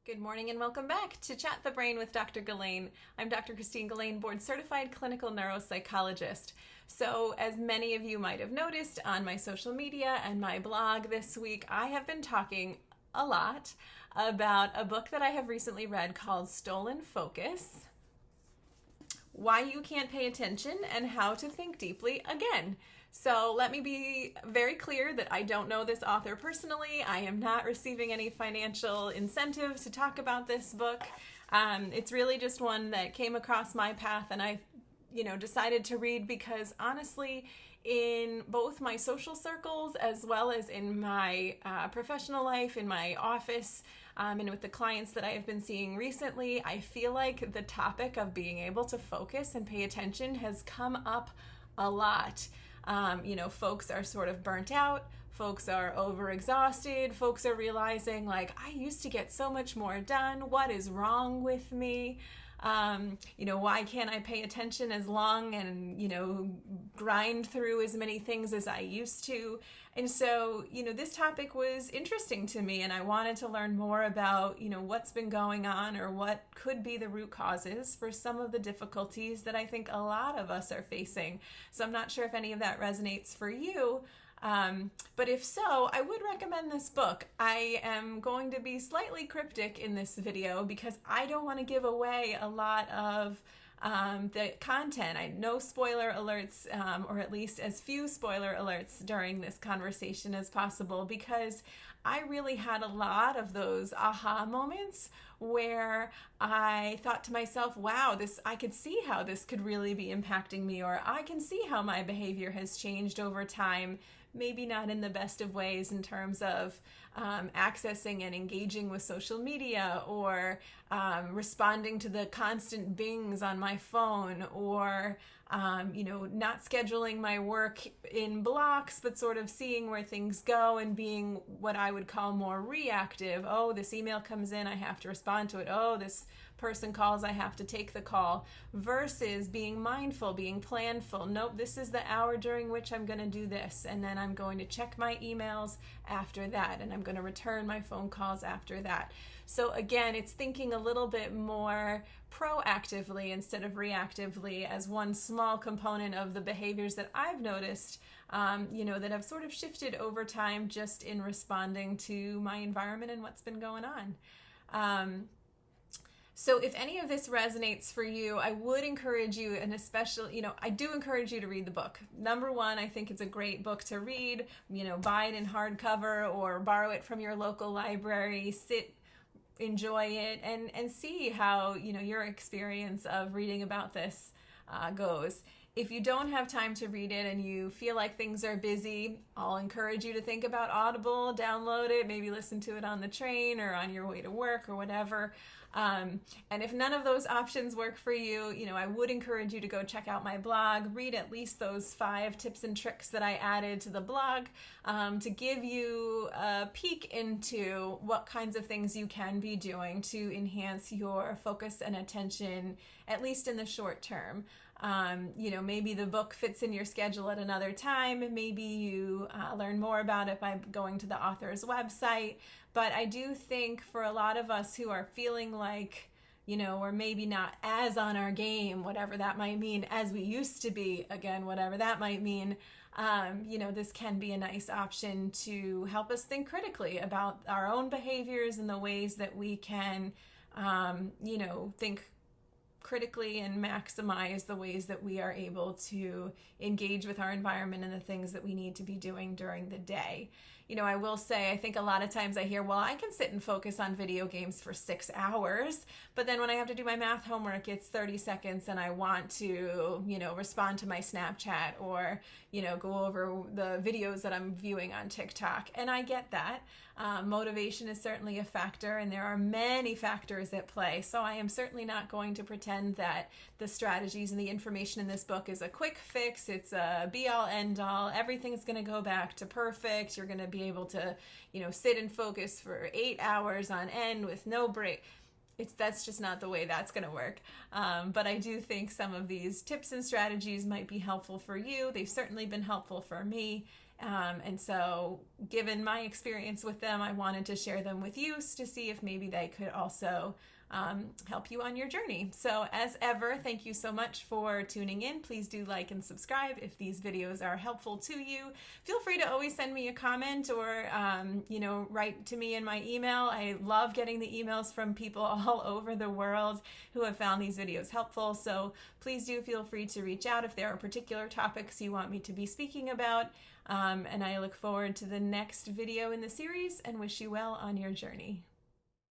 Good morning and welcome back to Chat the Brain with Dr. Ghislaine. I'm Dr. Christine Ghislaine, board certified clinical neuropsychologist. So, as many of you might have noticed on my social media and my blog this week, I have been talking a lot about a book that I have recently read called Stolen Focus: Why You Can't Pay Attention and How to Think Deeply Again. So let me be very clear that I don't know this author personally. I am not receiving any financial incentive to talk about this book. It's really just one that came across my path and I decided to read because honestly, in both my social circles as well as in my professional life, in my office, and with the clients that I have been seeing recently, I feel like the topic of being able to focus and pay attention has come up a lot. Folks are sort of burnt out, folks are overexhausted, folks are realizing like, I used to get so much more done. What is wrong with me? Why can't I pay attention as long and, grind through as many things as I used to? And so, this topic was interesting to me and I wanted to learn more about, what's been going on or what could be the root causes for some of the difficulties that I think a lot of us are facing. So I'm not sure if any of that resonates for you. But if so, I would recommend this book. I am going to be slightly cryptic in this video because I don't want to give away a lot of the content. No spoiler alerts, or at least as few spoiler alerts during this conversation as possible, because I really had a lot of those aha moments where I thought to myself, wow, I could see how this could really be impacting me, or I can see how my behavior has changed over time. Maybe not in the best of ways in terms of accessing and engaging with social media, or responding to the constant bings on my phone, or not scheduling my work in blocks, but sort of seeing where things go and being what I would call more reactive. Oh, this email comes in, I have to respond to it. Oh, this person calls, I have to take the call, versus being mindful, being planful. Nope, this is the hour during which I'm going to do this, and then I'm going to check my emails after that, and I'm going to return my phone calls after that. So again, it's thinking a little bit more proactively instead of reactively as one small component of the behaviors that I've noticed, that have sort of shifted over time just in responding to my environment and what's been going on. So if any of this resonates for you, I would encourage you, and especially, I do encourage you to read the book. Number one, I think it's a great book to read. Buy it in hardcover or borrow it from your local library, sit, enjoy it, and see how, your experience of reading about this goes. If you don't have time to read it and you feel like things are busy, I'll encourage you to think about Audible, download it, maybe listen to it on the train or on your way to work or whatever. And if none of those options work for you, I would encourage you to go check out my blog, read at least those 5 tips and tricks that I added to the blog, to give you a peek into what kinds of things you can be doing to enhance your focus and attention, at least in the short term. Maybe the book fits in your schedule at another time. Maybe you learn more about it by going to the author's website. But I do think for a lot of us who are feeling like, we're maybe not as on our game, whatever that might mean, as we used to be, again, whatever that might mean, this can be a nice option to help us think critically about our own behaviors and the ways that we can, think critically and maximize the ways that we are able to engage with our environment and the things that we need to be doing during the day. I will say, I think a lot of times I hear, well, I can sit and focus on video games for 6 hours, but then when I have to do my math homework, it's 30 seconds and I want to, respond to my Snapchat or, go over the videos that I'm viewing on TikTok. And I get that. Motivation is certainly a factor, and there are many factors at play. So I am certainly not going to pretend that the strategies and the information in this book is a quick fix. It's a be-all, end-all. Everything's going to go back to perfect. You're going to be able to, sit and focus for 8 hours on end with no break. That's just not the way that's going to work. But I do think some of these tips and strategies might be helpful for you. They've certainly been helpful for me. And so given my experience with them, I wanted to share them with you to see if maybe they could also help you on your journey. So as ever, thank you so much for tuning in. Please do like and subscribe if these videos are helpful to you. Feel free to always send me a comment or, write to me in my email. I love getting the emails from people all over the world who have found these videos helpful. So please do feel free to reach out if there are particular topics you want me to be speaking about. And I look forward to the next video in the series and wish you well on your journey.